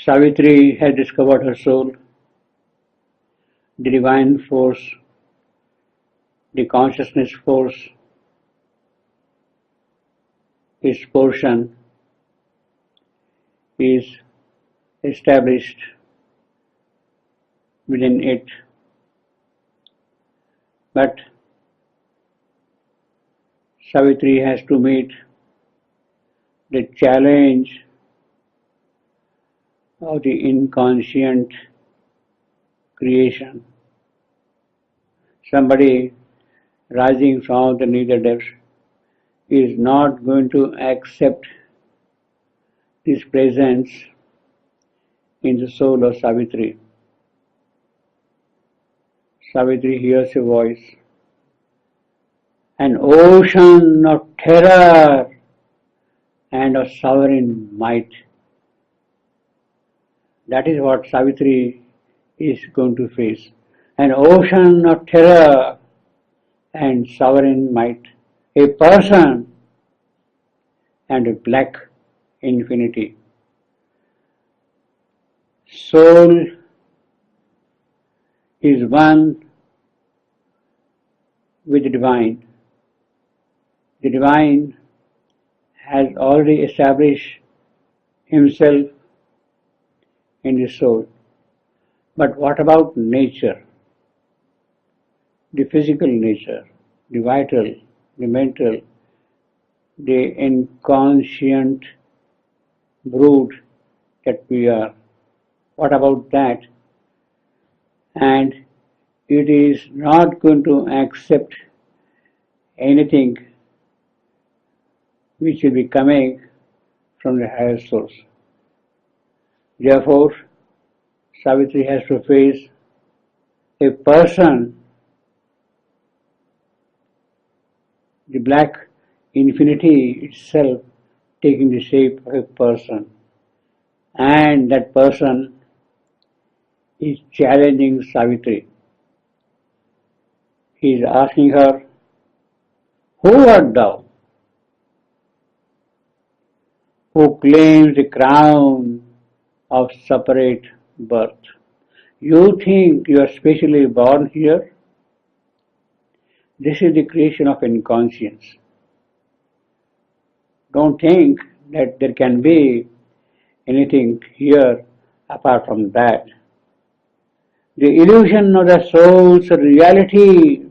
Savitri has discovered her soul, the divine force, the consciousness force, its portion is established within it. But Savitri has to meet the challenge of the inconscient creation. Somebody rising from the nether depths is not going to accept this presence in the soul of Savitri. Savitri hears a voice, an ocean of terror and of sovereign might. That is what Savitri is going to face. An ocean of terror and sovereign might. A person and a black infinity. Soul is one with the divine. The divine has already established himself in the soul. But what about nature? The physical nature, the vital, the mental, the inconscient brood that we are. What about that? And it is not going to accept anything which will be coming from the higher source. Therefore, Savitri has to face a person, the black infinity itself taking the shape of a person, and that person is challenging Savitri. He is asking her, "Who art thou, who claims the crown of separate birth? You think you are specially born here? This is the creation of inconscience. Don't think that there can be anything here apart from that. The illusion of the soul's reality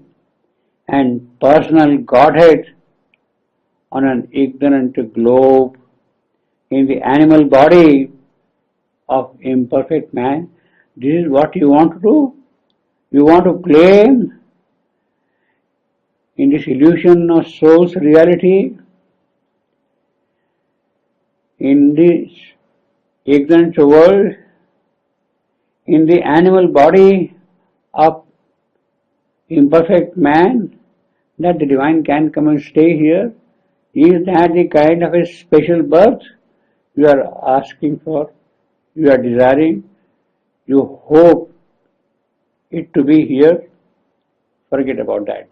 and personal Godhead on an ignorant globe in the animal body of imperfect man. This is what you want to do? You want to claim in this illusion of soul's reality, in this ignorant world, in the animal body of imperfect man, that the divine can come and stay here? Is that the kind of a special birth you are asking for, you are desiring, you hope it to be here? Forget about that.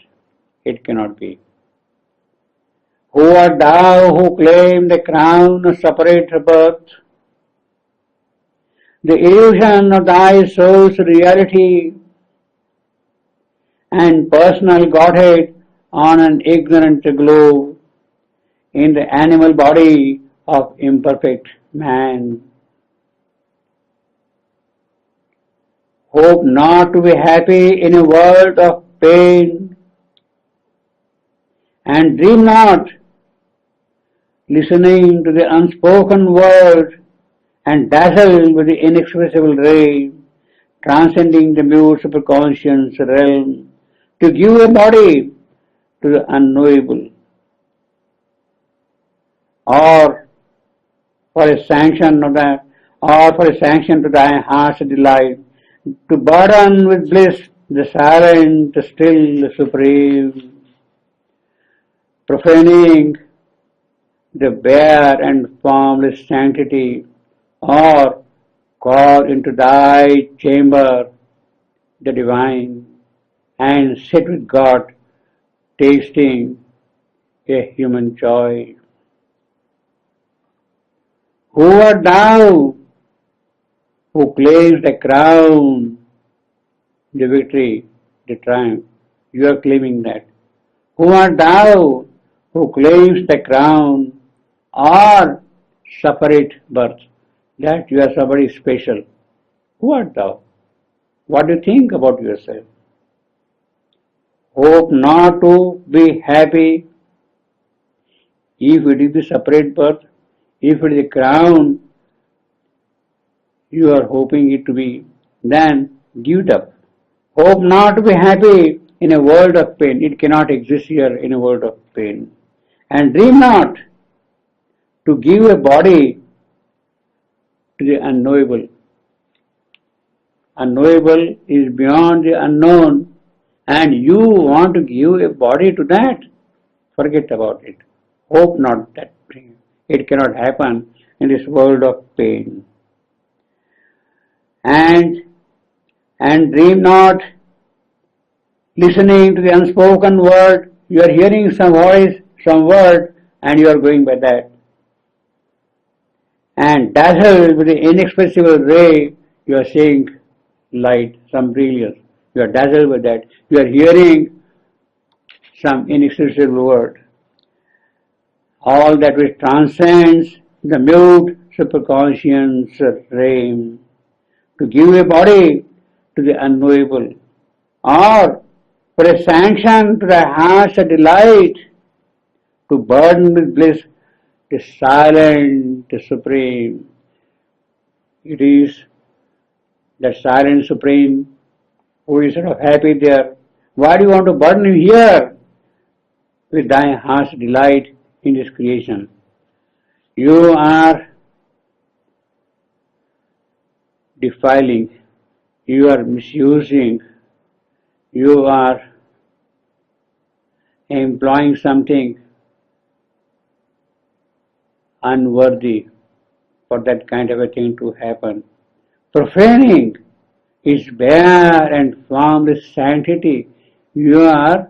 It cannot be. Who art thou who claim the crown of separate birth? The illusion of thy soul's reality and personal Godhead on an ignorant globe in the animal body of imperfect man. Hope not to be happy in a world of pain, and dream not listening to the unspoken word and dazzled with the inexpressible ray, transcending the mute superconscious realm, to give a body to the unknowable, or for a sanction of that, or for a sanction to thy heart's delight, to burden with bliss the silent, still, supreme, profaning the bare and formless sanctity, or call into thy chamber the divine, and sit with God, tasting a human joy. Who art thou who claims the crown, the victory, the triumph. You are claiming that. Who art thou who claims the crown or separate birth? That you are somebody special. Who art thou? What do you think about yourself? Hope not to be happy if it is the separate birth, if it is the crown you are hoping it to be, then give it up. Hope not to be happy in a world of pain. It cannot exist here in a world of pain. And dream not to give a body to the unknowable. Unknowable is beyond the unknown, and you want to give a body to that. Forget about it. Hope not that dream. It cannot happen in this world of pain. And dream not listening to the unspoken word. You are hearing some voice, some word, and you are going by that. And dazzled with the inexpressible ray, you are seeing light, some brilliance. You are dazzled with that. You are hearing some inexpressible word. All that which transcends the mute superconscious realm. To give a body to the unknowable, or for a sanction to the heart's delight, to burden with bliss the silent, the supreme. It is the silent supreme who is sort of happy there. Why do you want to burden him here with thy heart's delight in this creation? You are defiling, you are misusing, you are employing something unworthy for that kind of a thing to happen. Profaning is bare and formless sanctity. You are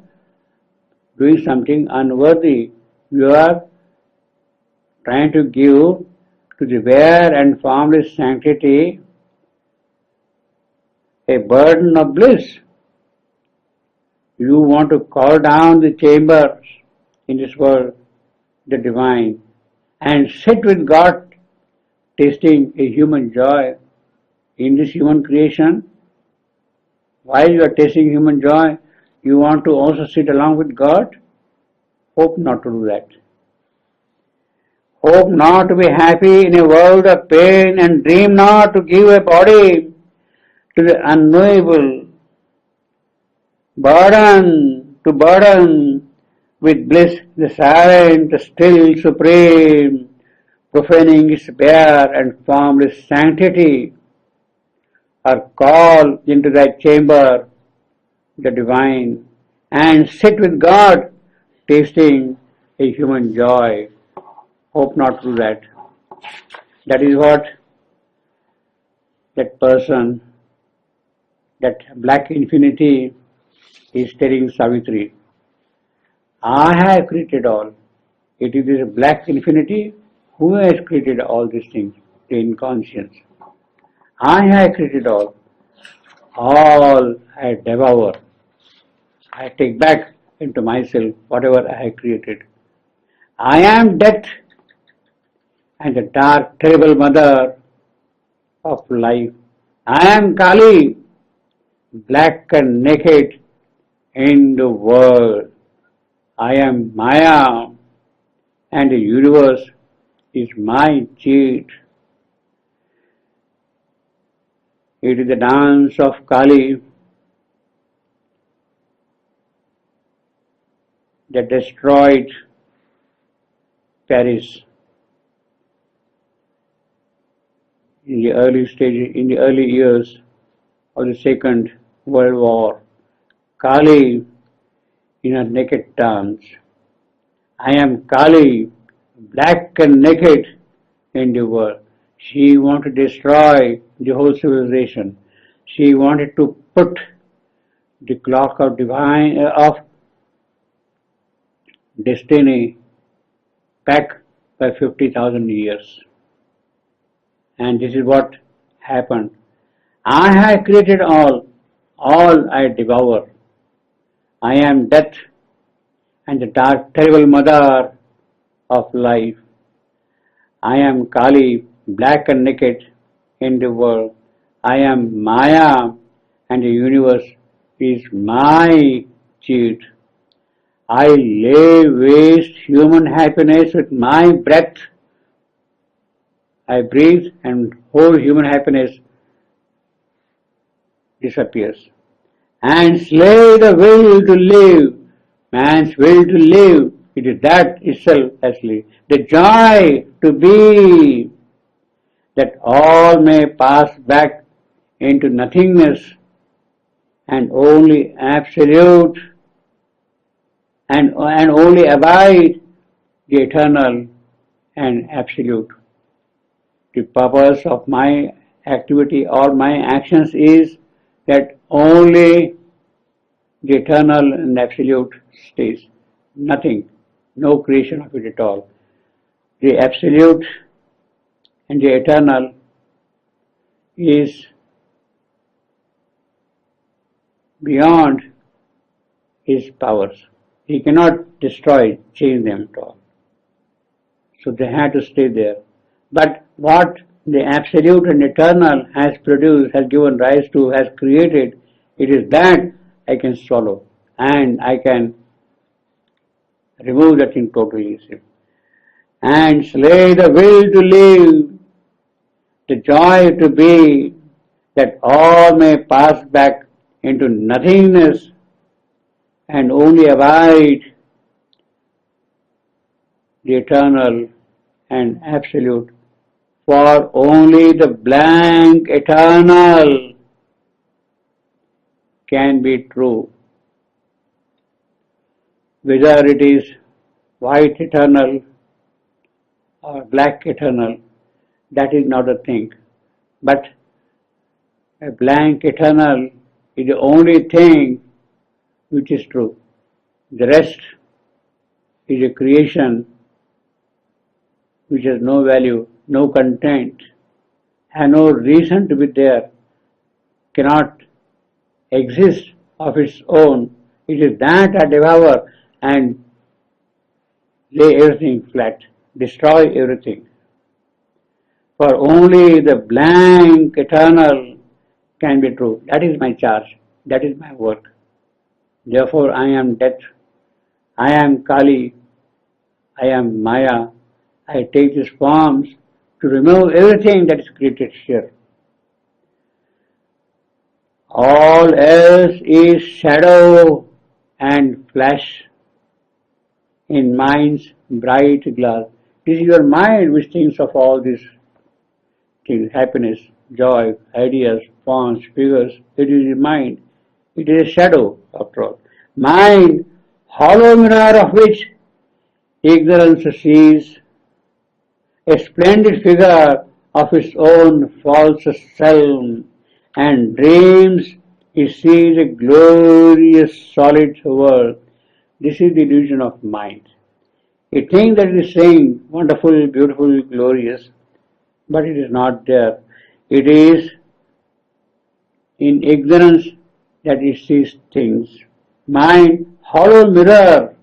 doing something unworthy. You are trying to give to the bare and formless sanctity a burden of bliss. You want to call down the chambers in this world, the divine, and sit with God, tasting a human joy in this human creation. While you are tasting human joy, you want to also sit along with God? Hope not to do that. Hope not to be happy in a world of pain, and dream not to give a body to the unknowable. Burden with bliss the silent, still, supreme, profaning its bare and formless sanctity, or call into that chamber, the divine, and sit with God, tasting a human joy. Hope not to do that. That is what that person, that black infinity, is telling Savitri. I have created all. It is this black infinity who has created all these things, the inconscience. I have created all. All I devour. I take back into myself whatever I have created. I am death and the dark, terrible mother of life. I am Kali, black and naked in the world. I am Maya, and the universe is my cheat. It is the dance of Kali that destroyed Paris in the early years of the Second World War. Kali in her naked dance. I am Kali, black and naked in the world. She wanted to destroy the whole civilization. She wanted to put the clock of destiny back by 50,000 years. And this is what happened. I have created all I devour. I am death and the dark, terrible mother of life. I am Kali, black and naked in the world. I am Maya and the universe is my cheat. I lay waste human happiness with my breath. I breathe and whole human happiness disappears. And slay the will to live, man's will to live. It is that itself actually. The joy to be, that all may pass back into nothingness and only absolute and only abide the eternal and absolute. The purpose of my activity or my actions is that only the eternal and absolute stays. Nothing, no creation of it at all. The absolute and the eternal is beyond his powers. He cannot destroy, change them at all. So they had to stay there. But what the absolute and eternal has produced, has given rise to, has created, it is that I can swallow and I can remove that thing totally. And slay the will to live, the joy to be, that all may pass back into nothingness and only abide the eternal and absolute. For only the blank eternal can be true. Whether it is white eternal or black eternal, that is not a thing. But a blank eternal is the only thing which is true. The rest is a creation which has no value, no content, has no reason to be there, cannot exist of its own. It is that I devour and lay everything flat, destroy everything. For only the blank eternal can be true. That is my charge. That is my work. Therefore I am death. I am Kali. I am Maya. I take these forms to remove everything that is created here. All else is shadow and flash in mind's bright glass. This is your mind which thinks of all these things, happiness, joy, ideas, forms, figures. It is your mind. It is a shadow after all. Mind, hollow mirror of which ignorance sees a splendid figure of its own false self, and dreams it sees a glorious solid world. This is the illusion of mind. It thinks that it is saying wonderful, beautiful, glorious, but it is not there. It is in ignorance that it sees things. Mind, hollow mirror,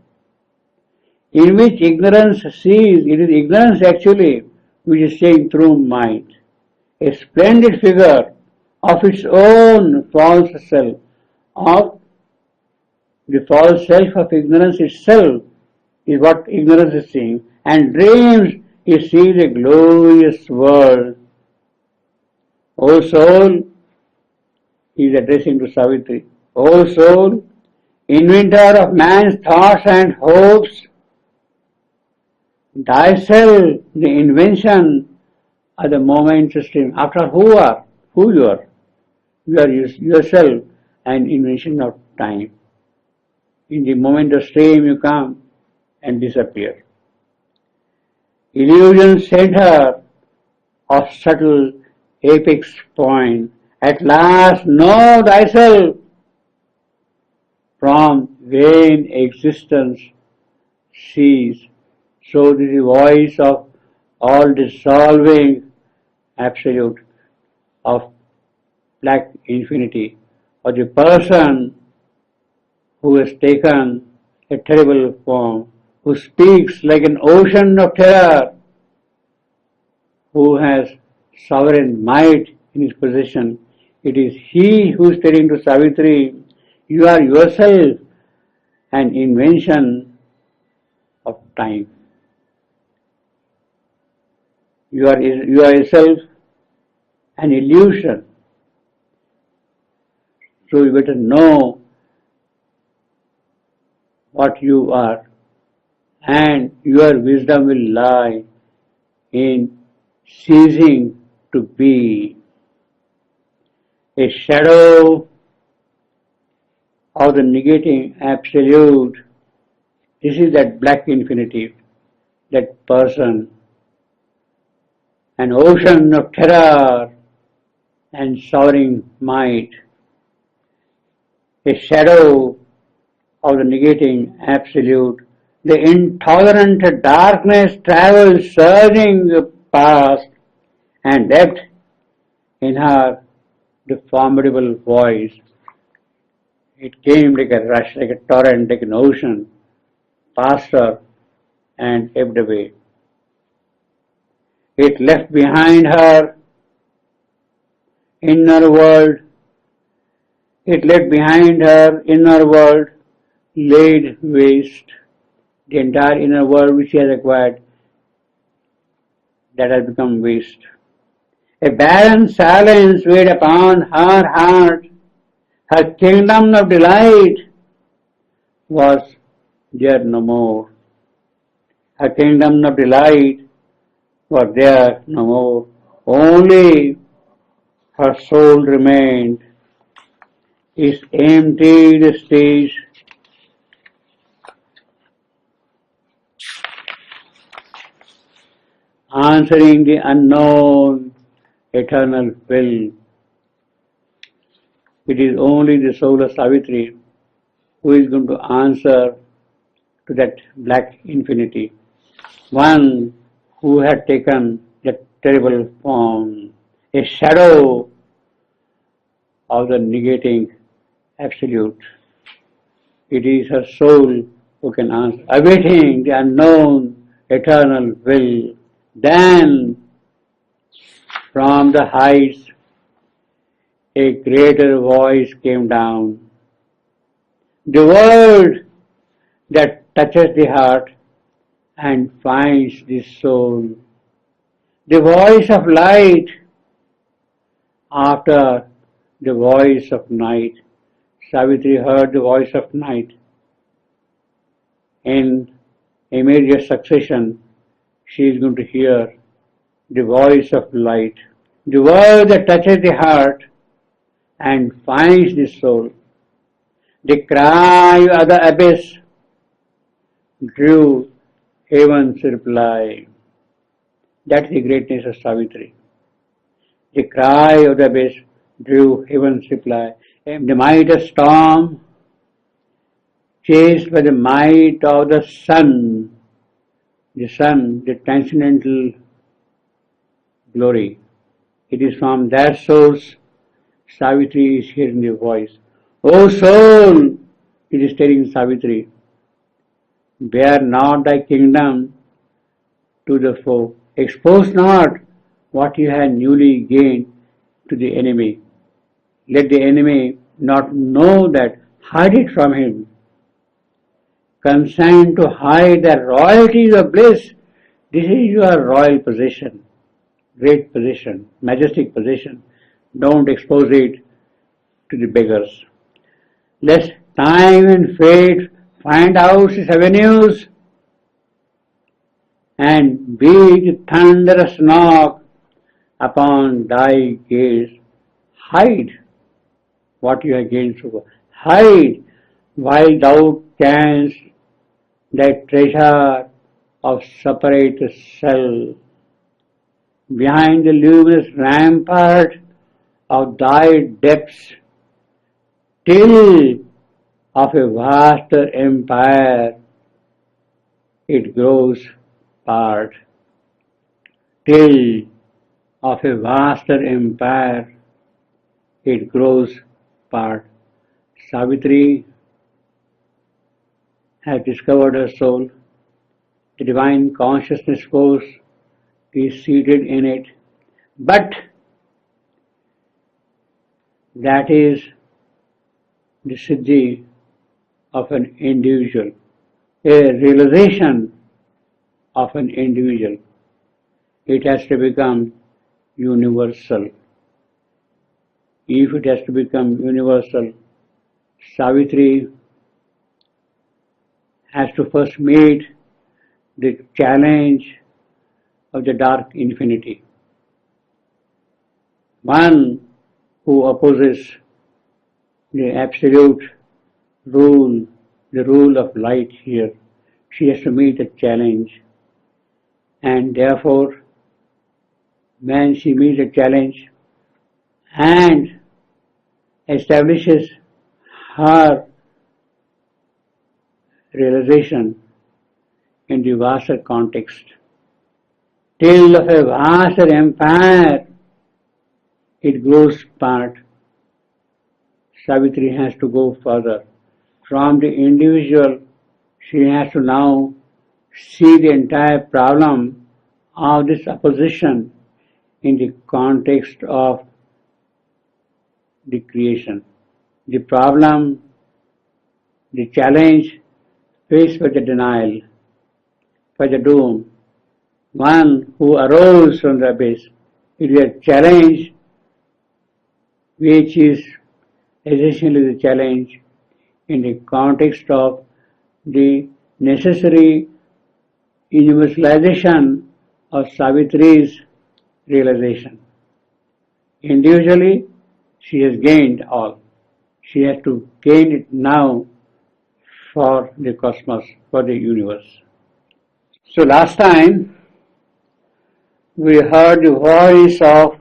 in which ignorance sees, it is ignorance actually which is saying through mind. A splendid figure of its own false self, of the false self of ignorance itself is what ignorance is seeing, and dreams it sees a glorious world. O soul, he is addressing to Savitri, O soul, inventor of man's thoughts and hopes, thyself the invention of the moment's stream. After who you are? You are yourself an invention of time. In the moment of stream you come and disappear. Illusion center of subtle apex point. At last know thyself from vain existence cease. So the voice of all dissolving absolute, of black infinity, or the person who has taken a terrible form, who speaks like an ocean of terror, who has sovereign might in his possession. It is he who is telling to Savitri, you are yourself an invention of time. You are yourself an illusion. So you better know what you are, and your wisdom will lie in ceasing to be. A shadow of the negating absolute. This is that black infinity, that person, an ocean of terror and soaring might. A shadow of the negating absolute. The intolerant darkness travels surging past and depth in her the formidable voice. It came like a rush, like a torrent, like an ocean, past her and ebbed away. It left behind her inner world. It left behind her inner world laid waste. The entire inner world which she has acquired, that has become waste. A barren silence weighed upon her heart. Her kingdom of delight was there no more. Her kingdom of delight was there no more. Only her soul remained. Its emptied stage answering the unknown eternal will. It is only the soul of Savitri who is going to answer to that black infinity. One who had taken that terrible form, a shadow of the negating absolute. It is her soul who can answer, awaiting the unknown eternal will. Then, from the heights, a greater voice came down. The word that touches the heart and finds the soul. The voice of light after the voice of night. Savitri heard the voice of night. In immediate succession, she is going to hear the voice of light. The word that touches the heart and finds the soul. The cry of the abyss drew heaven's reply. That's the greatness of Savitri. The cry of the abyss drew heaven's reply. The might of storm, chased by the might of the sun, the transcendental glory. It is from that source Savitri is hearing the voice. O soul, it is telling Savitri, bear not thy kingdom to the foe. Expose not what you have newly gained to the enemy. Let the enemy not know that. Hide it from him. Consent to hide the royalties of bliss. This is your royal position, great position, majestic position. Don't expose it to the beggars. Let time and fate find out its avenues and beat the thunderous knock upon thy gates. Hide what you have gained so far. Hide while thou canst that treasure of separate self. Behind the luminous rampart of thy depths, till of a vaster empire it grows part. Till of a vaster empire it grows apart. Savitri has discovered her soul. The divine consciousness force is seated in it. But that is the siddhi of an individual, a realization of an individual. It has to become universal. If it has to become universal, Savitri has to first meet the challenge of the dark infinity. One who opposes the absolute rule, the rule of light here, she has to meet the challenge. And therefore, when she meets the challenge and establishes her realization in the vaster context, till of a vaster empire, it grows apart. Savitri has to go further. From the individual, she has to now see the entire problem of this opposition in the context of the creation. The problem, the challenge faced by the denial, by the doom, one who arose from the abyss. It is a challenge which is essentially the challenge in the context of the necessary universalization of Savitri's realization. Individually, she has gained all. She has to gain it now for the cosmos, for the universe. So last time we heard the voice of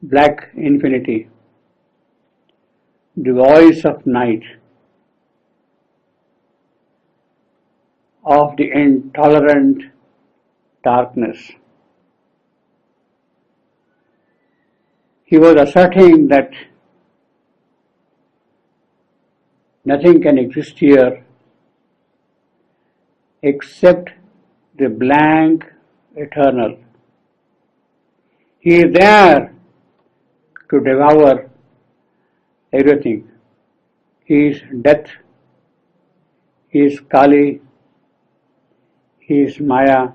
black infinity, the voice of night, of the intolerant darkness. He was asserting that nothing can exist here except the blank eternal. He is there to devour everything. He is death, he is Kali, he is Maya,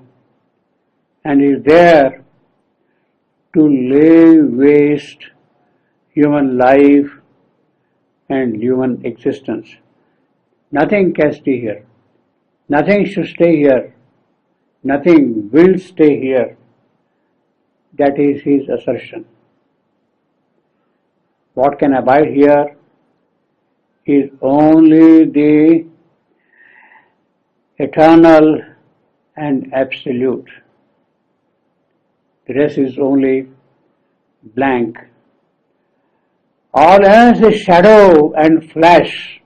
and he is there to lay waste human life and human existence. Nothing can stay here. Nothing should stay here. Nothing will stay here. That is his assertion. What can abide here is only the eternal and absolute. The rest is only blank. All else is shadow and flash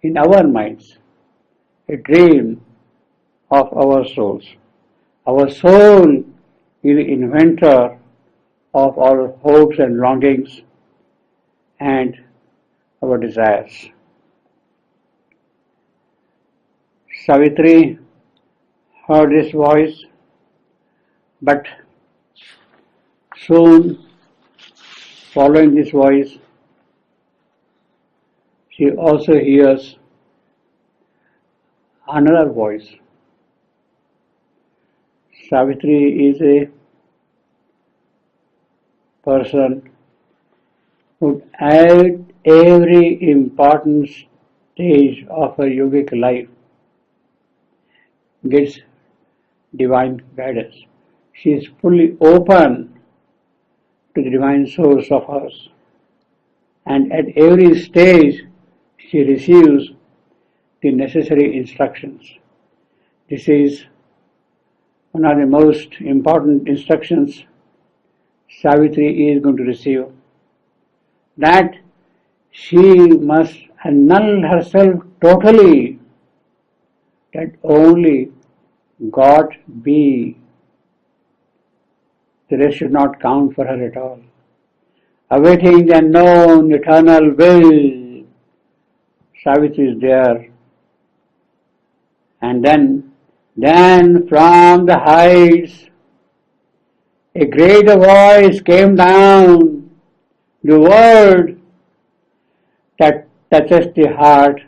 in our minds, a dream of our souls. Our soul is the inventor of our hopes and longings and our desires. Savitri heard this voice, but soon following this voice, she also hears another voice. Savitri is a person who at every important stage of her yogic life gets divine guidance. She is fully open to the divine source of hers, and at every stage she receives the necessary instructions. This is one of the most important instructions Savitri is going to receive, that she must annul herself totally, that only God be. The rest should not count for her at all. awaiting the unknown eternal will. Savitri is there. And then from the heights, a great voice came down, the word that touches the heart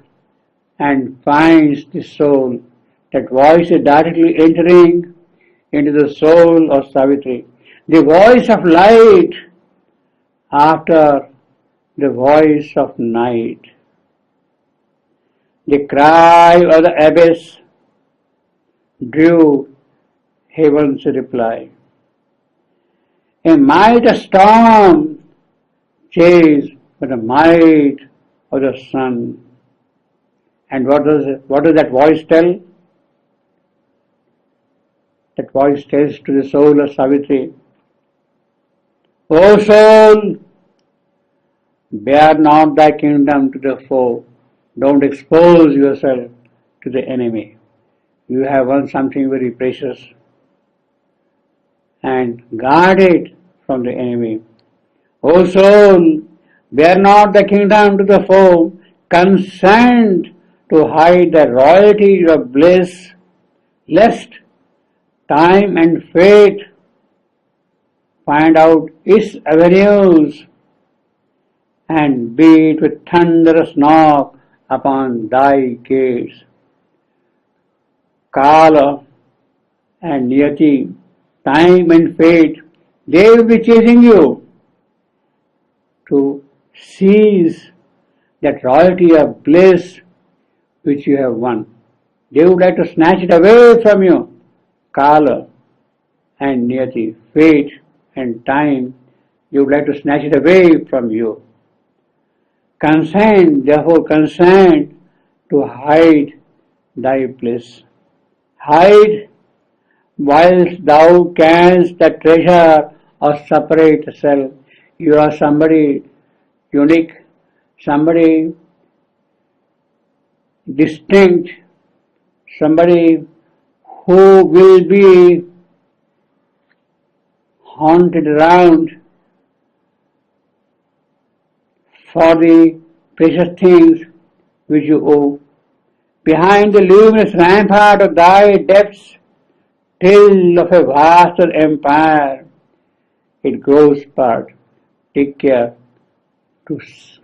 and finds the soul. That voice is directly entering into the soul of Savitri. The voice of light after the voice of night. The cry of the abyss drew heaven's reply. A mighty storm chased by the might of the sun. And what does that voice tell? That voice tells to the soul of Savitri, O soul, bear not thy kingdom to the foe. Don't expose yourself to the enemy. You have won something very precious, and guard it from the enemy. O soul, bear not the kingdom to the foe. Consent to hide the royalty of bliss, lest time and fate find out its avenues and beat with thunderous knock upon thy gates. Kala and Niyati, time and fate, they will be chasing you to seize that royalty of bliss which you have won. They would like to snatch it away from you. Kala and Niyati, fate and time, they would like to snatch it away from you. Consent, therefore consent to hide thy bliss. Hide whilst thou canst the treasure of separate self. You are somebody unique, somebody distinct, somebody who will be haunted around for the precious things which you owe. Behind the luminous rampart of thy depths, till of a vaster empire, it grows part. Take care to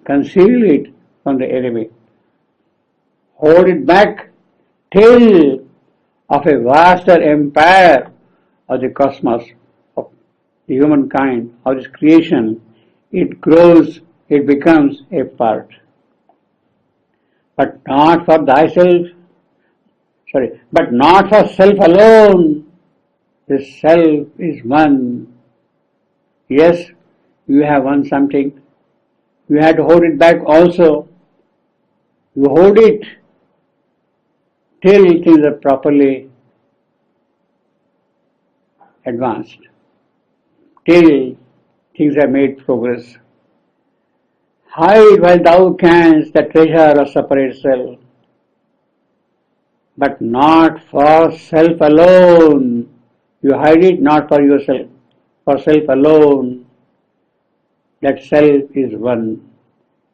conceal it from the enemy. Hold it back till of a vaster empire of the cosmos, of the humankind, of this creation. It grows, it becomes a part. But not for thyself, but not for self alone. The self is one. Yes, you have won something. You had to hold it back also. You hold it till things are properly advanced, till things have made progress. Hide while thou canst the treasure of separate self, but not for self alone. You hide it not for yourself, for self alone. That self is one.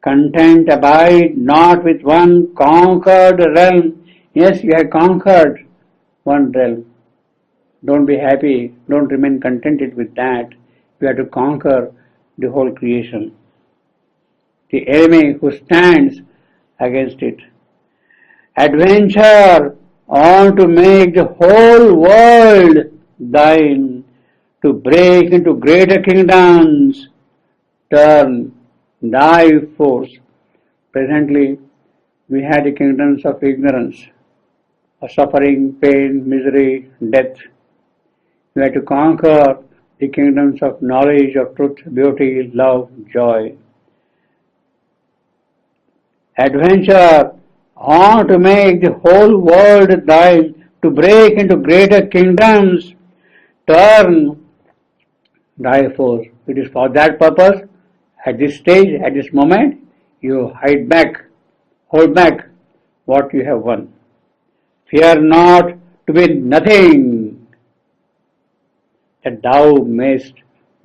Content abide not with one conquered realm. Yes, you have conquered one realm. Don't be happy, don't remain contented with that. You have to conquer the whole creation. The enemy who stands against it. Adventure on to make the whole world thine, to break into greater kingdoms, turn thy force. Presently, we had the kingdoms of ignorance, of suffering, pain, misery, death. We had to conquer the kingdoms of knowledge, of truth, beauty, love, joy. Adventure on to make the whole world thine, to break into greater kingdoms, turn thy force. It is for that purpose, at this stage, at this moment, you hide back, hold back what you have won. Fear not to be nothing, that thou mayst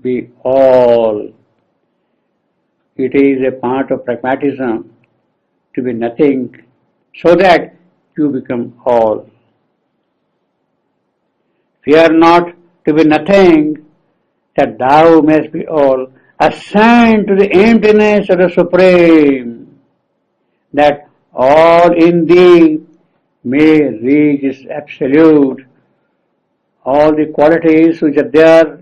be all. it is a part of pragmatism to be nothing so that you become all. Fear not to be nothing, that thou mayst be all. Ascend to the emptiness of the Supreme, that all in thee may reach its absolute. All the qualities which are there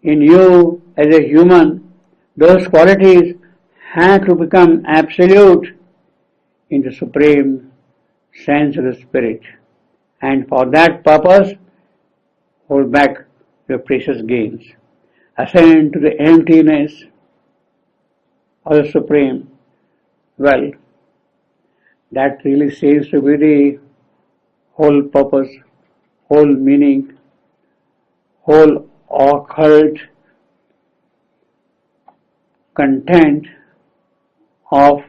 in you as a human, those qualities have to become absolute in the supreme sense of the spirit. And for that purpose, hold back your precious gains. Ascend to the emptiness of the Supreme. Well, that really seems to be the whole purpose, whole meaning, whole occult content of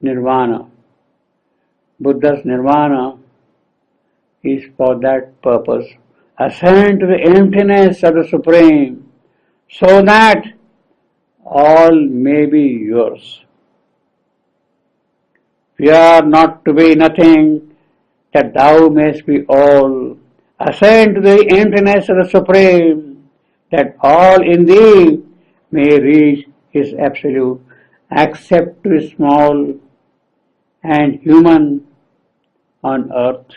Nirvana. Buddha's Nirvana is for that purpose. Ascend to the emptiness of the Supreme, so that all may be yours. Fear not to be nothing, that thou mayst be all. Ascend to the emptiness of the Supreme, that all in thee may reach his absolute. Accept to be small and human on earth,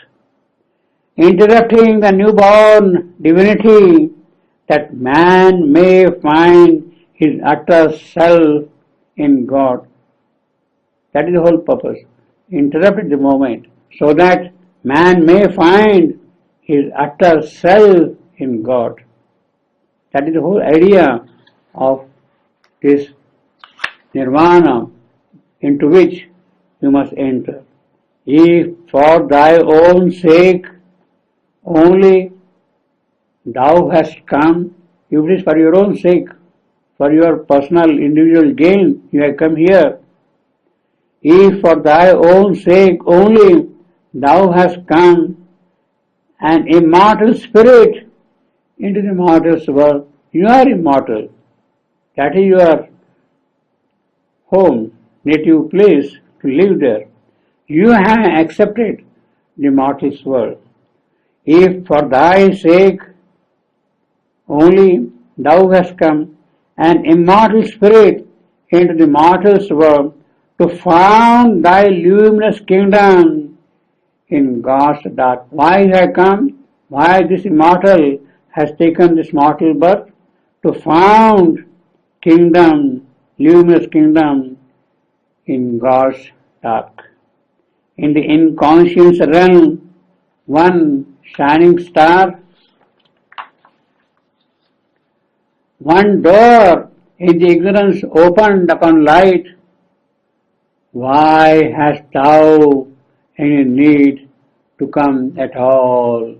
interrupting the newborn divinity, that man may find his utter self in God. That is the whole purpose. Interrupt the moment so that man may find his utter self in God. That is the whole idea of this Nirvana into which you must enter. If for thy own sake only thou hast come, if it is for your own sake, for your personal individual gain, you have come here. If for thy own sake only thou hast come, an immortal spirit into the mortal world, you are immortal. That is your home, native place to live there. You have accepted the mortal world. If for thy sake only thou hast come, an immortal spirit into the mortal world, to found thy luminous kingdom in God's dark. Why you have come? Why this immortal has taken this mortal birth? To found kingdom, luminous kingdom in God's dark. In the inconscious realm, one shining star, one door in the ignorance opened upon light. Why hast thou any need to come at all?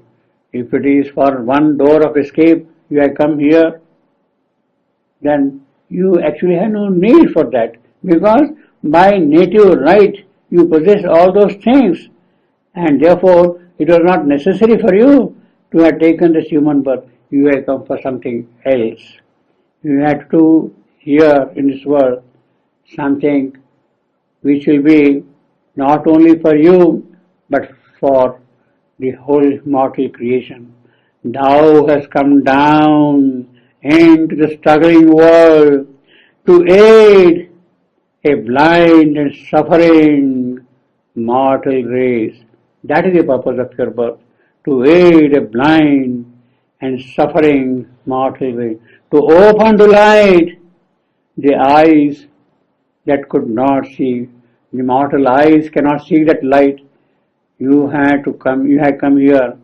If it is for one door of escape you have come here, then you actually have no need for that, because by native right you possess all those things, and therefore it was not necessary for you to have taken this human birth. You have come for something else. You have to hear in this world something which will be not only for you but for the whole mortal creation. Thou hast come down into the struggling world to aid a blind and suffering mortal race. That is the purpose of your birth, to aid a blind and suffering mortal race, to open to light the eyes that could not see. The mortal eyes cannot see that light. You have come here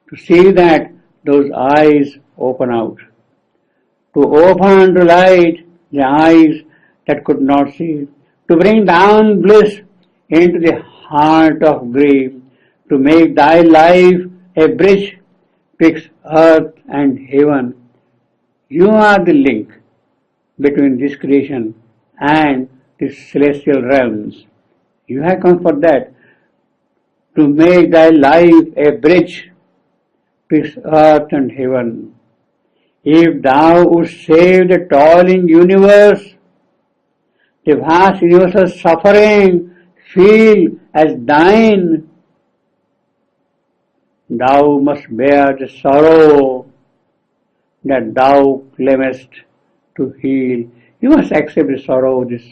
to see that those eyes open out, to open to light the eyes that could not see, to bring down bliss into the heart of grief, to make thy life a bridge betwixt earth and heaven. You are the link between this creation and the celestial realms. You have come for that, to make thy life a bridge betwixt earth and heaven. If thou wouldst save the toiling universe, the vast universal suffering feel as thine. Thou must bear the sorrow that thou claimest to heal. You must accept the sorrow of this.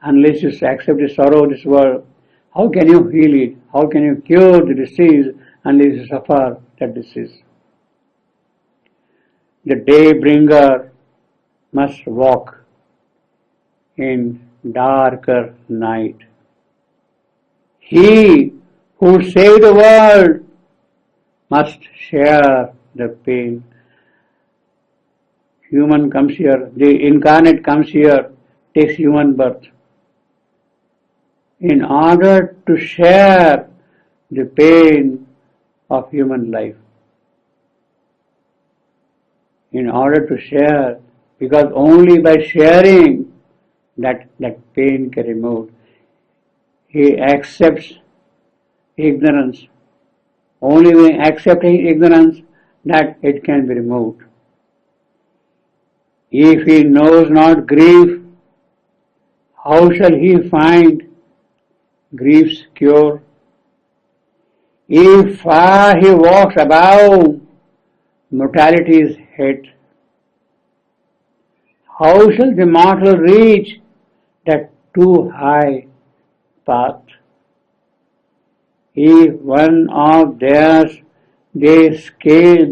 Unless you accept the sorrow of this world, how can you heal it? How can you cure the disease unless you suffer that disease? The day bringer must walk in darker night. He who saved the world must share the pain. Human comes here, the incarnate comes here, takes human birth in order to share the pain of human life. In order to share, because only by sharing that pain can be removed. He accepts ignorance. Only by accepting ignorance that it can be removed. If he knows not grief, how shall he find grief's cure? If far he walks above mortality's head, how shall the mortal reach that too high path? If one of theirs they scale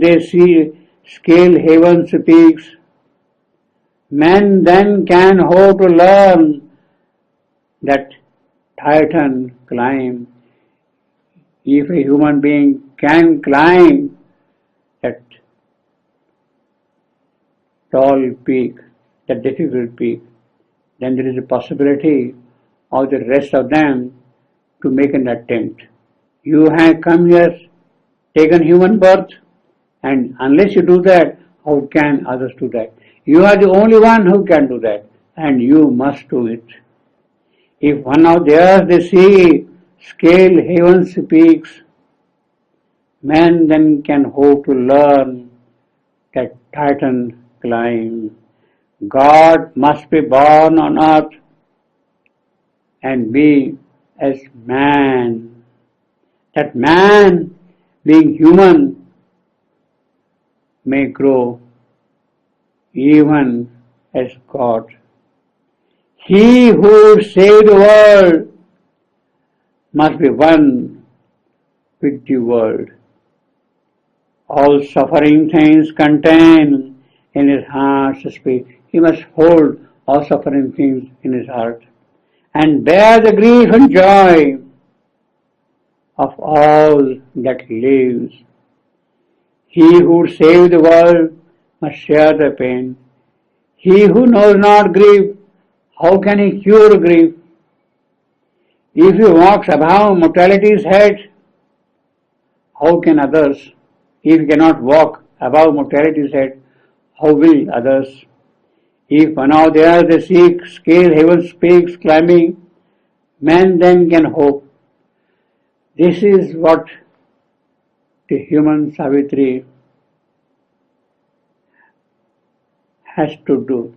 heaven's peaks, men then can hope to learn that Titan climb. If a human being can climb that tall peak, that difficult peak, then there is a possibility of the rest of them to make an attempt. You have come here, taken human birth, and unless you do that, how can others do that? You are the only one who can do that, and you must do it. If one of theirs they see scale heaven's peaks, man then can hope to learn that Titan climb. God must be born on earth and be as man. That man, being human, may grow even as God. He who saved the world must be one with the world. All suffering things contain in his heart to speak. He must hold all suffering things in his heart and bear the grief and joy of all that lives. He who saved the world must share the pain. He who knows not grief, how can he cure grief? If he walks above mortality's head, how can others? If he cannot walk above mortality's head, how will others? If one of theirs they seek scale heaven's peaks climbing, man then can hope. This is what the human Savitri has to do.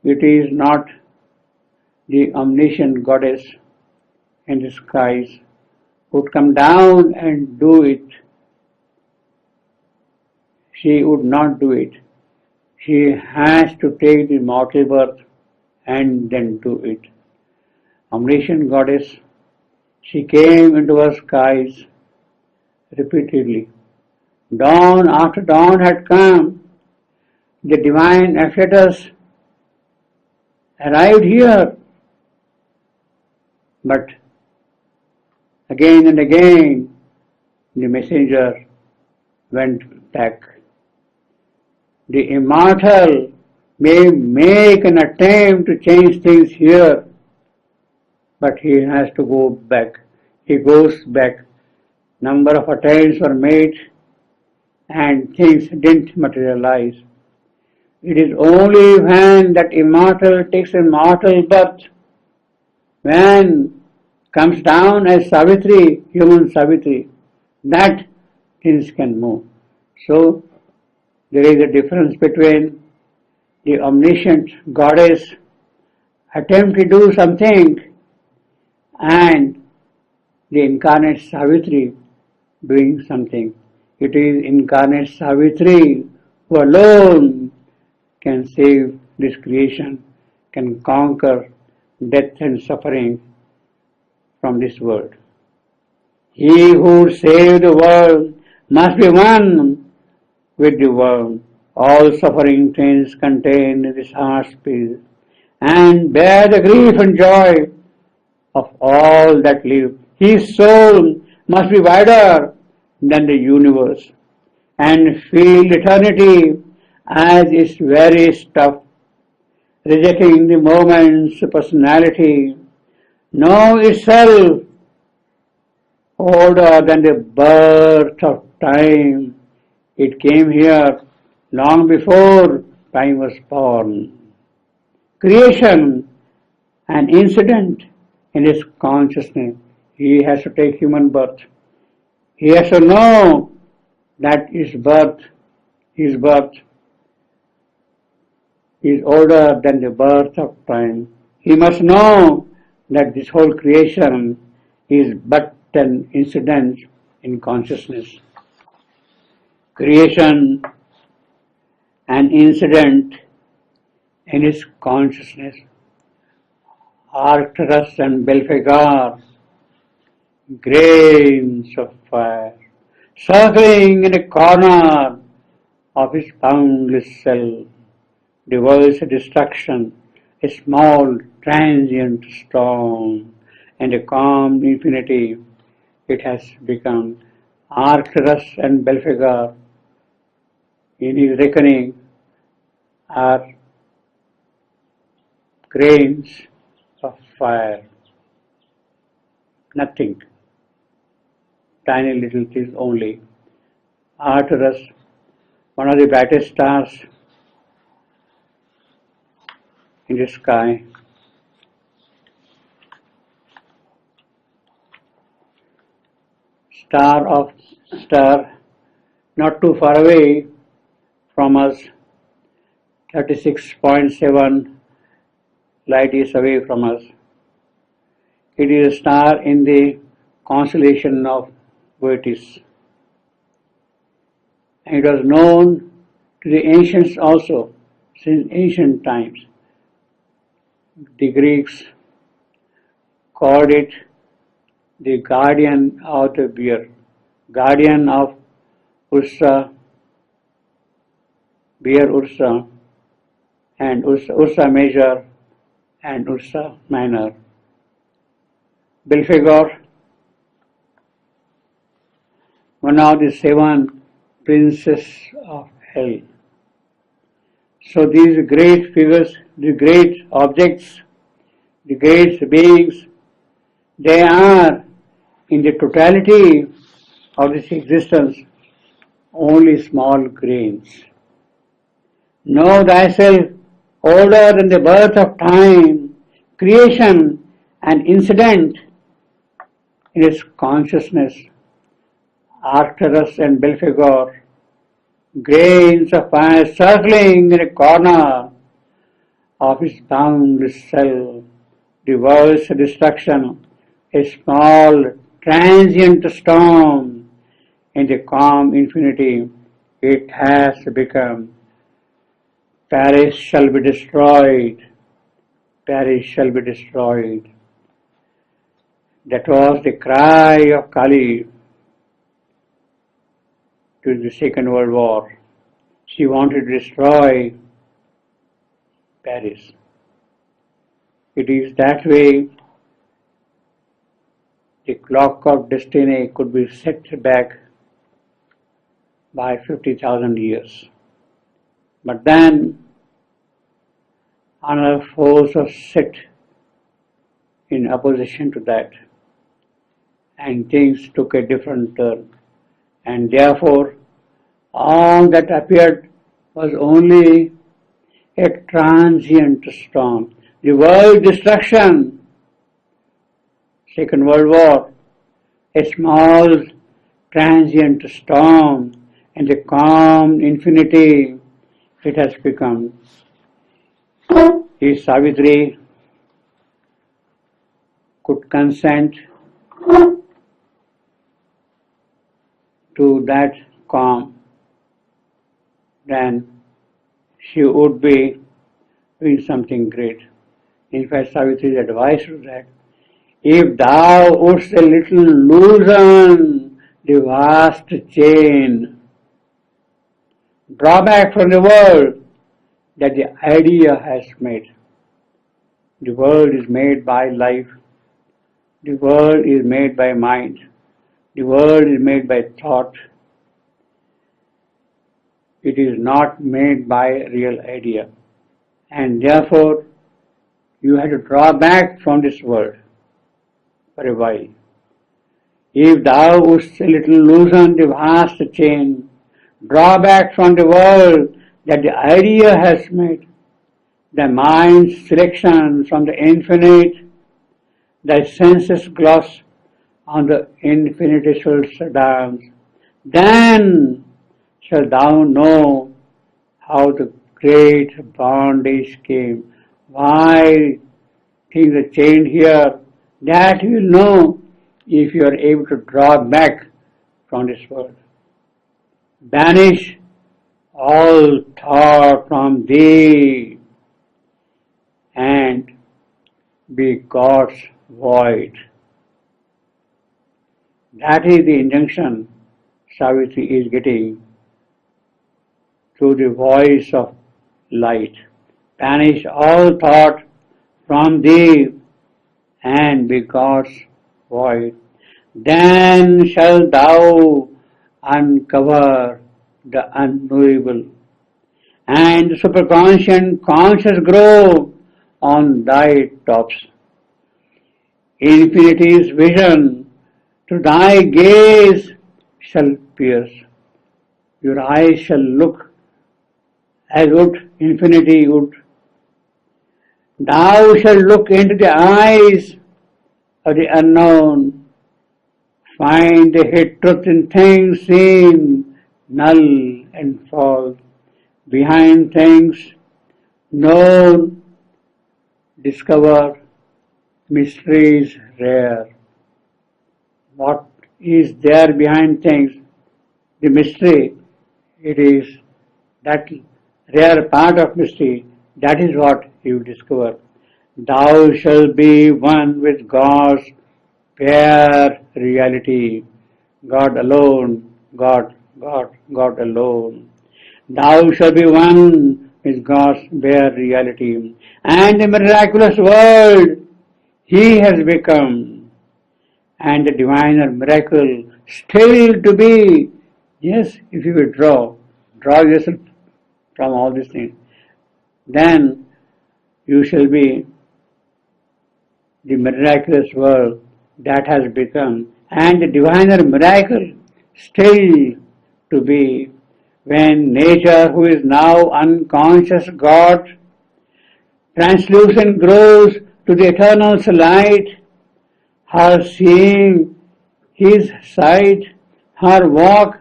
It is not the omniscient goddess in the skies who would come down and do it. She would not do it. She has to take the mortal birth and then do it. Omniscient goddess, she came into our skies repeatedly. Dawn after dawn had come. The divine affectors arrived here. But again and again, the messenger went back. The immortal may make an attempt to change things here, but he has to go back. He goes back. Number of attempts were made and things didn't materialize. It is only when that immortal takes a mortal birth, when comes down as Savitri, human Savitri, that things can move. So there is a difference between the omniscient goddess attempt to do something, and the incarnate Savitri doing something. It is incarnate Savitri who alone can save this creation, can conquer death and suffering from this world. He who saved the world must be one with the world. All suffering trains contained in this heart's peace, and bear the grief and joy of all that live. His soul must be wider than the universe, and feel eternity as its very stuff, rejecting the moment's personality, know itself older than the birth of time. It came here long before time was born. Creation, an incident in his consciousness. He has to take human birth. He has to know that his birth is older than the birth of time. He must know that this whole creation is but an incident in consciousness. Creation, an incident in his consciousness. Arcturus and Belphegor, grains of fire, circling in a corner of his boundless self, the world's destruction, a small transient storm, and a calm infinity. It has become. Arcturus and Belphegor, in his reckoning, are grains of fire. Nothing. Tiny little things only. Arcturus, one of the brightest stars in the sky. Star not too far away from us, 36.7 light years away from us. It is a star in the constellation of Bootes. And it was known to the ancients also, since ancient times. The Greeks called it the guardian of the bear, guardian of Ursa, bear Ursa, and Ursa Major and Ursa Minor. Belphegor, one of the 7 princes of hell. So these great figures, the great objects, the great beings, they are in the totality of this existence only small grains. Know thyself older than the birth of time, creation, an incident in its consciousness. Arcturus and Belphegor, grains of fire circling in a corner of its boundless self, the world's destruction, a small transient storm in the calm infinity. It has become. Paris shall be destroyed. Paris shall be destroyed. That was the cry of Kali during the Second World War. She wanted to destroy Paris. It is that way the clock of destiny could be set back by 50,000 years. But then another force was set in opposition to that, and things took a different turn. And therefore, all that appeared was only a transient storm. The world destruction, Second World War, a small transient storm, and the calm infinity it has become. Is Savitri could consent to that calm, then she would be doing something great. In fact, Savitri's advice was that if thou wouldst a little loosen the vast chain, draw back from the world that the idea has made. The world is made by life. The world is made by mind. The world is made by thought. It is not made by real idea. And therefore, you have to draw back from this world for a while. If thou wouldst a little loosen the vast chain, draw back from the world that the idea has made, the mind's selection from the infinite, thy senses gloss on the infinitesimal sadhans, then shalt thou know how the great bondage came, why things are changed here. That you will know if you are able to draw back from this world. Banish all thought from thee and be God's void. That is the injunction Savitri is getting through the voice of light. Banish all thought from thee and be God's void. Then shalt thou uncover the unknowable, and the superconscious conscious grow on thy tops. Infinity's vision to thy gaze shall pierce. Your eyes shall look as would infinity would. Thou shalt look into the eyes of the unknown, find the hid truth in things seen, null and false. Behind things known, discover mysteries rare. What is there behind things? The mystery. It is that rare part of mystery. That is what you discover. Thou shalt be one with God's bare reality. God alone. God alone. Thou shalt be one with God's bare reality. And the miraculous world He has become. And the diviner miracle still to be. Yes, if you withdraw, draw yourself from all these things, then you shall be the miraculous world that has become, and the diviner miracle still to be, when nature, who is now unconscious God, translucent grows to the eternal light, her seeing His sight, her walk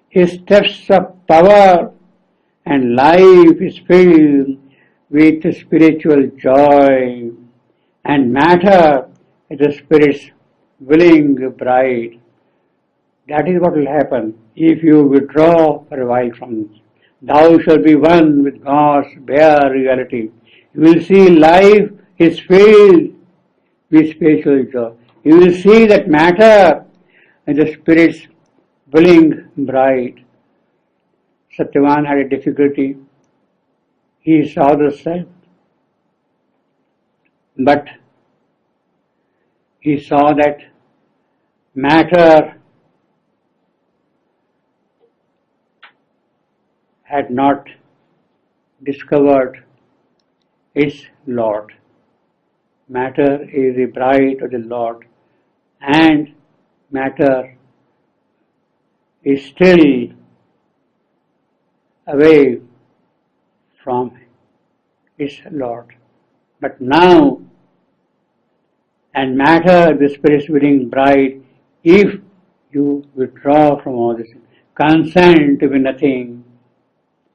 His steps of power, and life is filled with spiritual joy, and matter is the Spirit's willing bride. That is what will happen if you withdraw for a while from it. Thou shalt be one with God's bare reality. You will see life is filled with spiritual joy. You will see that matter is the Spirit's willing bride. Satyavan had a difficulty. He saw the self, but he saw that matter had not discovered its Lord. Matter is the bride of the Lord, and matter is still away from its Lord. But now, and matter, the Spirit's willing bride, if you withdraw from all this, consent to be nothing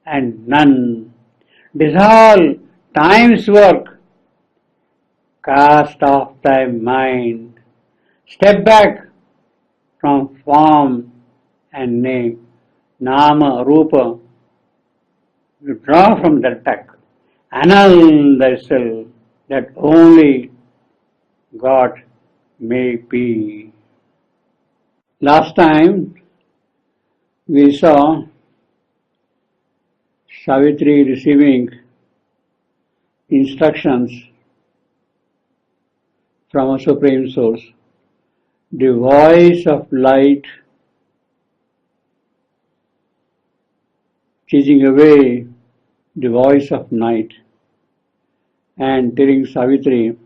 and none, dissolve time's work, cast off thy mind, step back from form and name, Nama, Rupa, withdraw from that back, annul thyself that only God may be. Last time we saw Savitri receiving instructions from a Supreme Source, the voice of light chasing away the voice of night and telling Savitri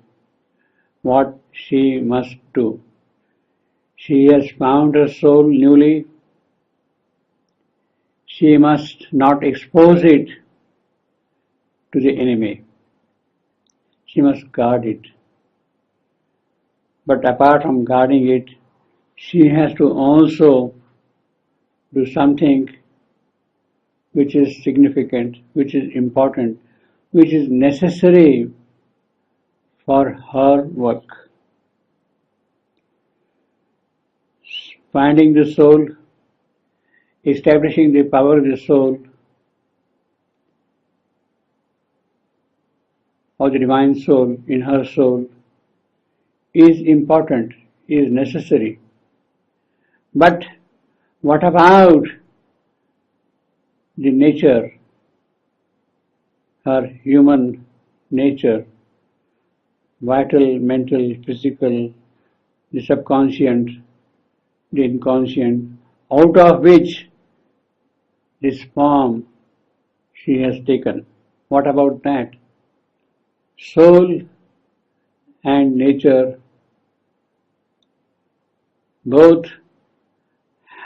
what she must do. She has found her soul newly. She must not expose it to the enemy. She must guard it. But apart from guarding it, she has to also do something which is significant, which is important, which is necessary for her work. Finding the soul, establishing the power of the soul, or the divine soul in her soul is important, is necessary. But what about the nature, her human nature, vital, mental, physical, the subconscious, the inconscient, out of which this form she has taken? What about that? Soul and nature both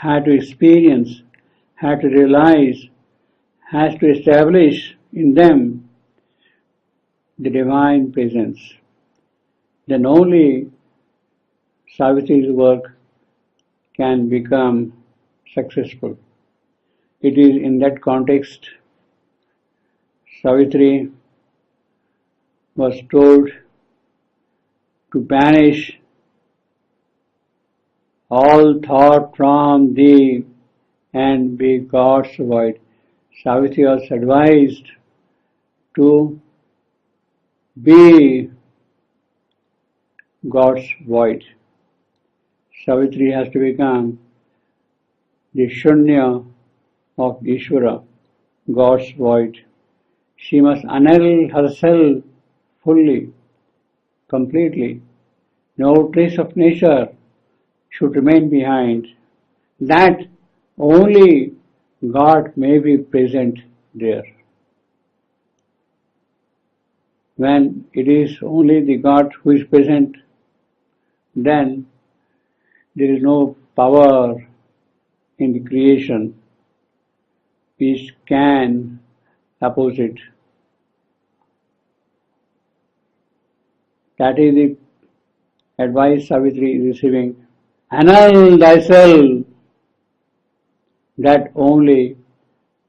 had to experience, had to realize, has to establish in them the divine presence. Then only Savitri's work can become successful. It is in that context Savitri was told to banish all thought from thee and be God's void. Savitri was advised to be God's void. Savitri has to become the Shunya of Ishvara, God's void. She must annul herself fully, completely. No trace of nature should remain behind. That only God may be present there. When it is only the God who is present, then there is no power in the creation which can oppose it. That is the advice Savitri is receiving. Annul thyself that only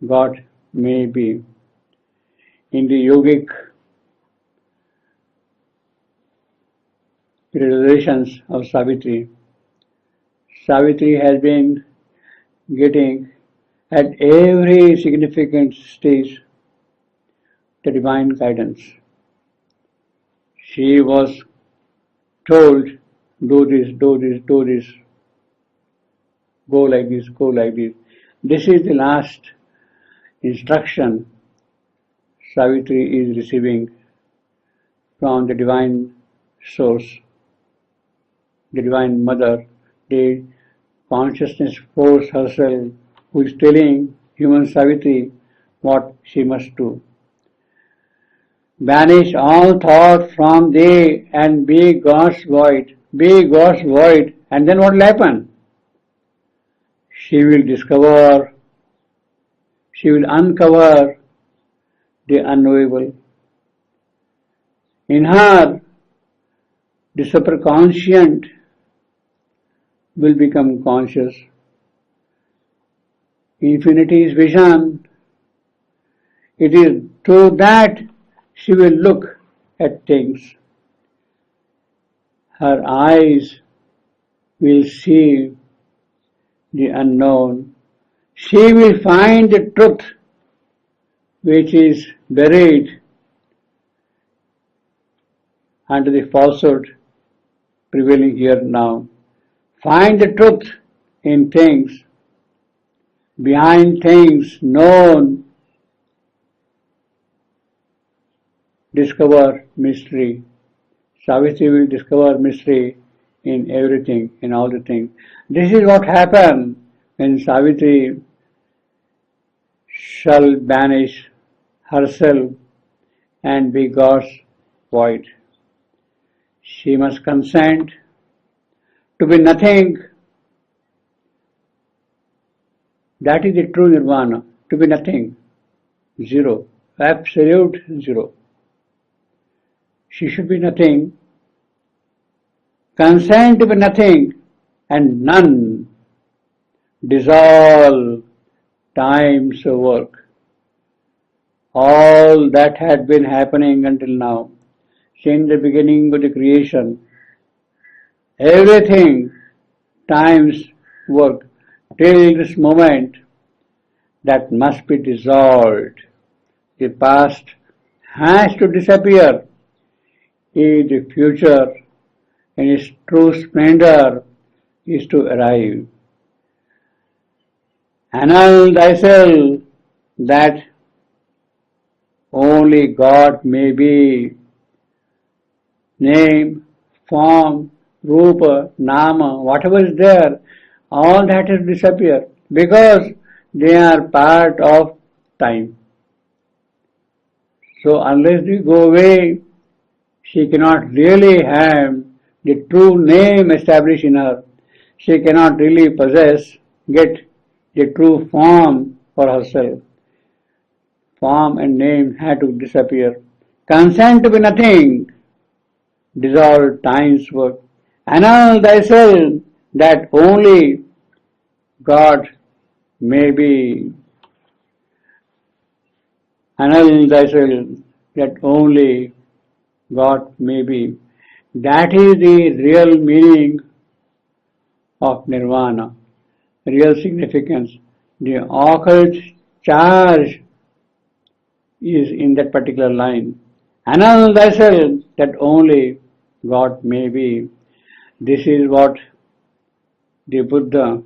God may be. In the yogic realizations of Savitri, Savitri has been getting at every significant stage the divine guidance. She was told, do this, do this, do this, go like this, go like this. This is the last instruction Savitri is receiving from the divine source, the divine mother, the consciousness force herself who is telling human Savitri what she must do. Banish all thought from thee and be God's void. Be God's void, and then what will happen? She will discover, she will uncover the unknowable. In her, the superconscient will become conscious. Infinity's vision, it is through that she will look at things. her eyes will see the unknown. She will find the truth which is buried under the falsehood prevailing here now. Find the truth in things, behind things known. Discover mystery. Savitri will discover mystery in everything, in all the things. This is what happened when Savitri shall banish herself and be God's void. She must consent to be nothing. That is the true nirvana, to be nothing, zero, absolute zero. She should be nothing, consent to be nothing, and none, dissolve time's work. All that had been happening until now, since the beginning of the creation, everything, time's work, till this moment, that must be dissolved. The past has to disappear. If the future in its true splendor is to arrive. Annul thyself that only God may be. Name, form, rupa, nama, whatever is there, all that has disappeared because they are part of time. So unless they go away, she cannot really have the true name established in her. She cannot really get the true form for herself. Form and name had to disappear. Consent to be nothing, dissolve time's work. Annul thyself that only God may be. Annul thyself that only God may be. That is the real meaning of nirvana, real significance. The occult charge is in that particular line. Annul thyself that only God may be. This is what the Buddha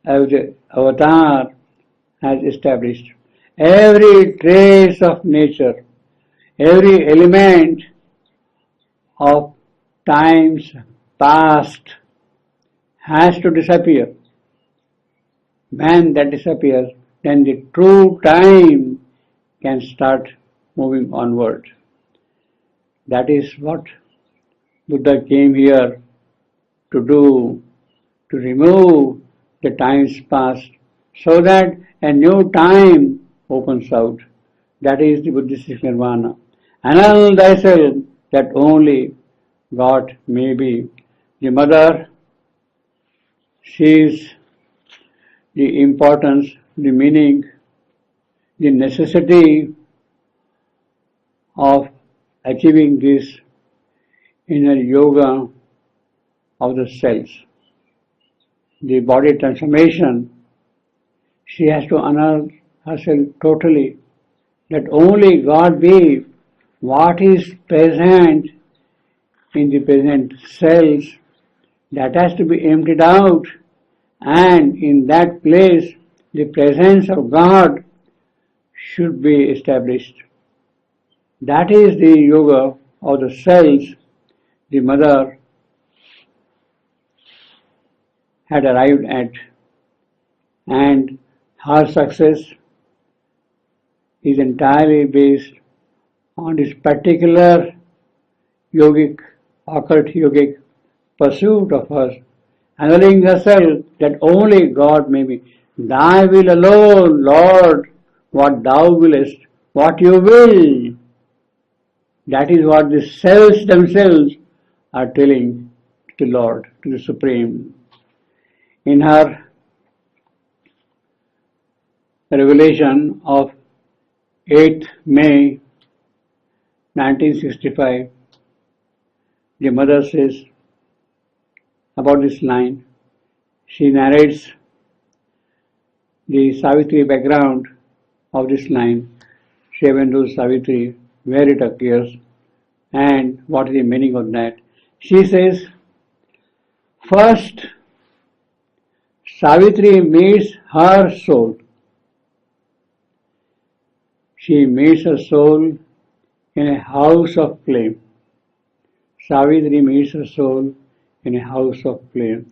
as the avatar has established. Every trace of nature, every element of times past has to disappear. When that disappears, then the true time can start moving onward. That is what Buddha came here to do, to remove the times past, so that a new time opens out. That is the Buddhistic nirvana. Annul thyself that only God may be. The mother sees the importance, the meaning, the necessity of achieving this inner yoga of the cells. The body transformation, she has to annul herself totally, that only God be. What is present in the present cells, that has to be emptied out, and in that place the presence of God should be established. That is the yoga of the cells the mother had arrived at, and her success is entirely based on this particular yogic, occult yogic pursuit of hers, annulling herself that only God may be. Thy will alone, Lord, what thou willest, what you will. That is what the cells themselves are telling to the Lord, to the Supreme. In her revelation of 8th May 1965, the mother says about this line. She narrates the Savitri background of this line, Shyavendu Savitri, where it occurs and what is the meaning of that. She says, first, Savitri meets her soul. She meets her soul in a house of flame. Savitri meets her soul in a house of flame.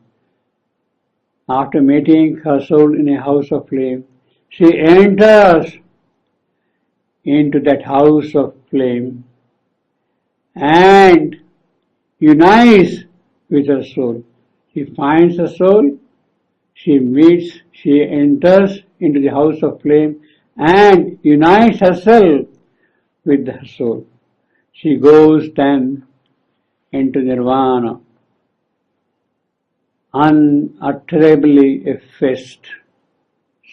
After meeting her soul in a house of flame, she enters into that house of flame and unites with her soul. She finds her soul, she enters into the house of flame and unites herself with her soul. She goes then into nirvana, unutterably effaced.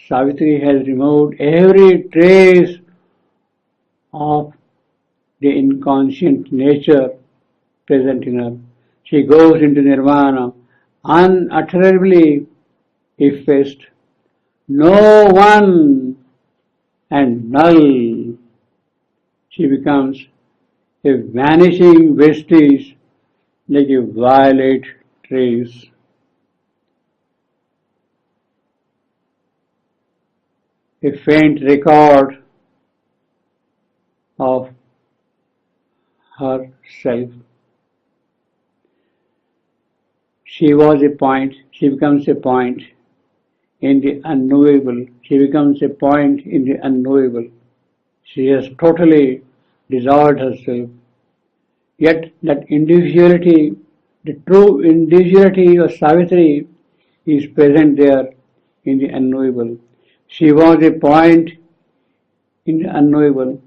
Savitri has removed every trace of the inconscient nature present in her. She goes into nirvana, unutterably effaced, no one and null. She becomes a vanishing vestige like a violet trace. A faint record of herself. She was a point, she becomes a point in the unknowable. She becomes a point in the unknowable. She has totally dissolved herself. Yet that individuality, the true individuality of Savitri is present there in the unknowable. She was a point in the unknowable.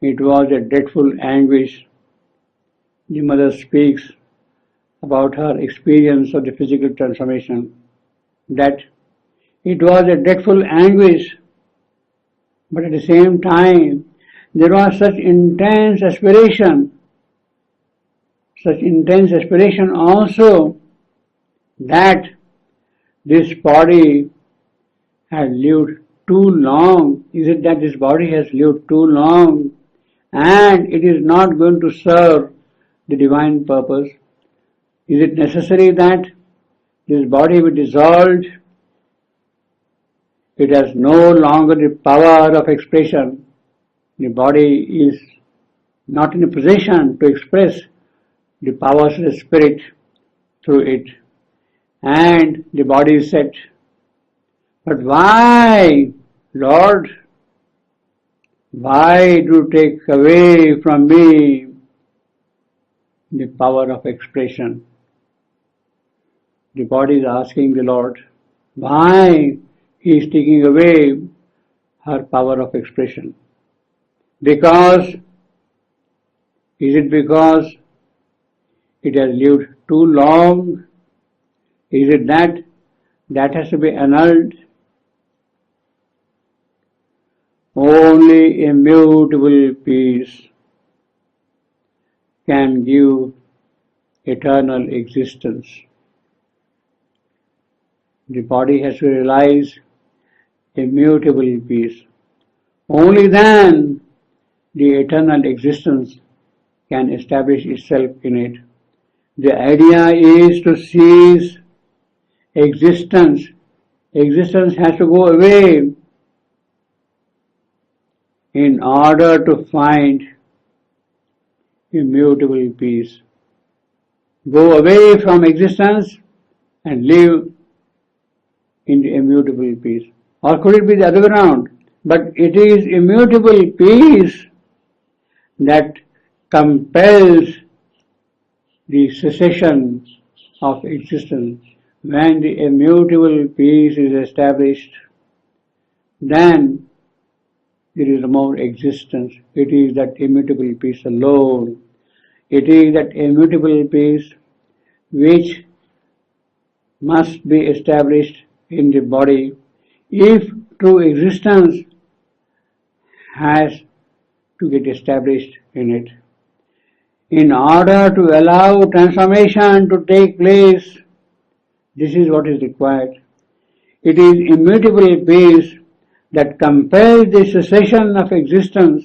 It was a dreadful anguish. The mother speaks about her experience of the physical transformation, that it was a dreadful anguish, but at the same time there was such intense aspiration also, that this body had lived too long. Is it that this body has lived too long and it is not going to serve the divine purpose? Is it necessary that this body be dissolved? It has no longer the power of expression. The body is not in a position to express the powers of the spirit through it. And the body is set. But why, Lord? Why do you take away from me the power of expression? The body is asking the Lord, why He is taking away her power of expression? Because, is it because it has lived too long? Is it that has to be annulled? Only immutable peace can give eternal existence. The body has to realize immutable peace. Only then the eternal existence can establish itself in it. The idea is to cease existence. Existence has to go away in order to find immutable peace. Go away from existence and live in the immutable peace. Or could it be the other way around? But it is immutable peace that compels the cessation of existence. When the immutable peace is established, then there is no more existence. It is that immutable peace alone. It is that immutable peace which must be established in the body if true existence has to get established in it. in order to allow transformation to take place, this is what is required. It is immutable peace that compels the cessation of existence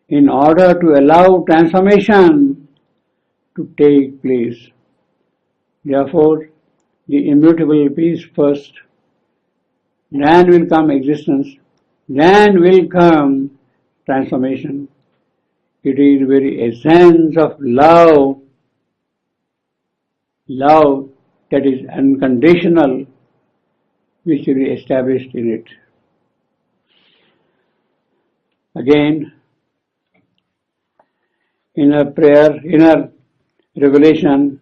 in order to allow transformation to take place. Therefore, the immutable peace first, then will come existence, then will come transformation. It is very essence of love that is unconditional, which will be established in it. Again, in a prayer, inner revelation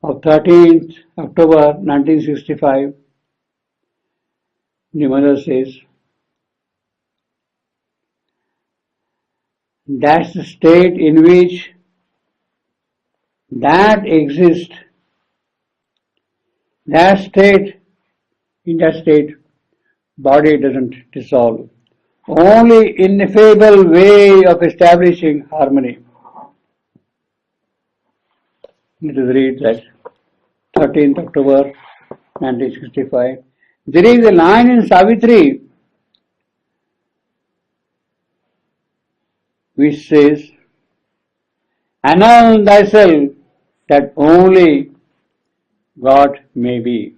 of 13th October 1965, the Mother says, that's the state in which that exists. In that state, body doesn't dissolve. Only ineffable way of establishing harmony. Let us read that. 13th October 1965. There is a line in Savitri which says, annul thyself that only God may be.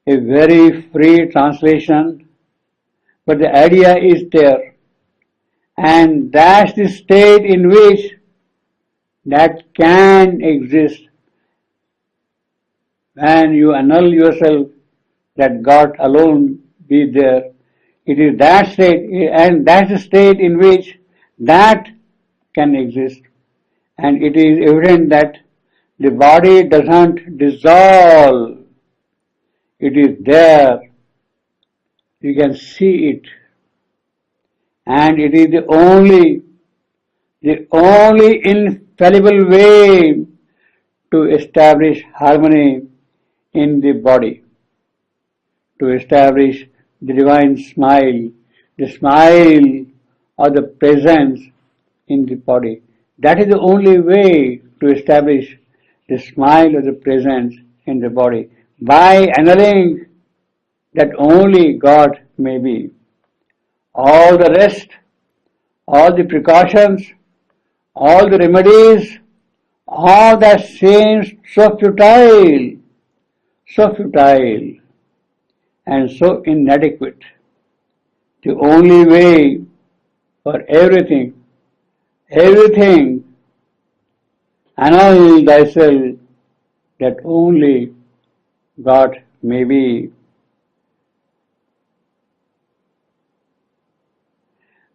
A very free translation, but the idea is there. And that's the state in which that can exist. When you annul yourself that God alone be there, it is that state, and that's the state in which that can exist. And it is evident that the body doesn't dissolve. It is there. You can see it. And it is the only infallible way to establish harmony in the body, to establish the divine smile, the smile of the presence in the body. That is the only way to establish the smile of the presence in the body, by annulling that only God may be. All the rest, all the precautions, all the remedies, all that seems so futile and so inadequate. The only way for everything, annul thyself that only God may be.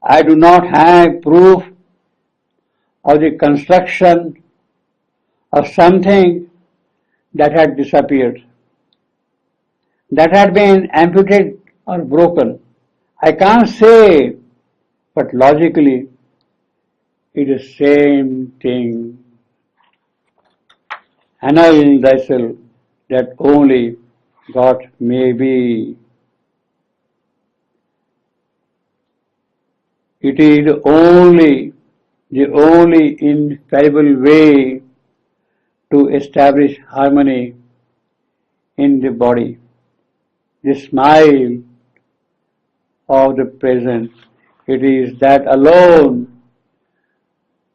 I do not have proof of the construction of something that had disappeared, that had been amputated or broken. I can't say, but logically it is the same thing. Annul thyself that only God may be. It is the only infallible way to establish harmony in the body. The smile of the presence. It is that alone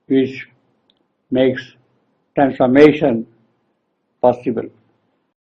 which makes transformation possible.